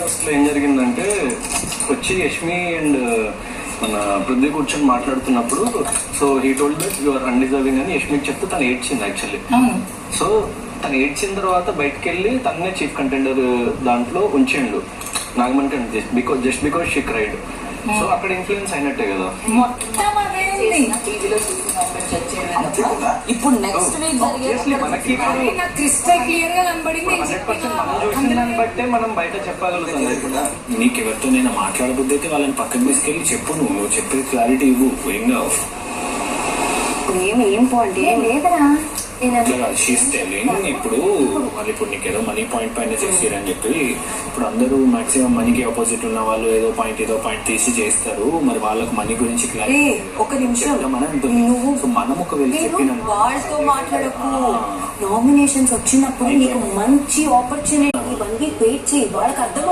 Podcast లో ఏం జరిగిందంటే వచ్చి యష్మి అండ్ మన పృథ్వీ కూర్చొని మాట్లాడుతున్నప్పుడు so he told that your undeserving అని యష్మికి చెప్తే తను ఏడ్చింది యాక్చువల్లీ. సో తను ఏడ్చిన తర్వాత బయటకు వెళ్ళి తన్నే చీఫ్ కంటెండర్ దాంట్లో ఉంచిండు నాగమణి కంటే just because she cried. So అక్కడ ఇన్ఫ్లుయెన్స్ అయినట్టే కదా. ఇప్పుడు నెక్స్ట్ వీక్ మనకి దాన్ని బట్టే మనం బయట చెప్పగలుగుతాం. నీకు ఎవరితో నేను మాట్లాడబుద్ది అయితే వాళ్ళని పక్కన తీసుకెళ్ళి చెప్పు, నువ్వు చెప్పేది క్లారిటీ ఇవ్వు. ఏం కావు ఏం పాయింట్ ఏం లేదరా. ఇప్పుడు వాళ్ళు ఇప్పుడు నీకు ఏదో మనీ పాయింట్ పైన చేసారని చెప్పి ఇప్పుడు అందరూ మాక్సిమం మనీకి ఆపోజిట్ ఉన్న వాళ్ళు ఏదో పాయింట్ తీసి చేస్తారు. మరి వాళ్ళకి మనీ గురించి ఒక నిమిషం మనం ఒకవేళ చెప్పిన వాళ్ళతో మాట్లాడకు. నామినేషన్స్ వచ్చినప్పుడు నీకు మంచి ఆపర్చునిటీ ఇవన్నీ వెయిట్ చేయి, వాళ్ళకి అర్థం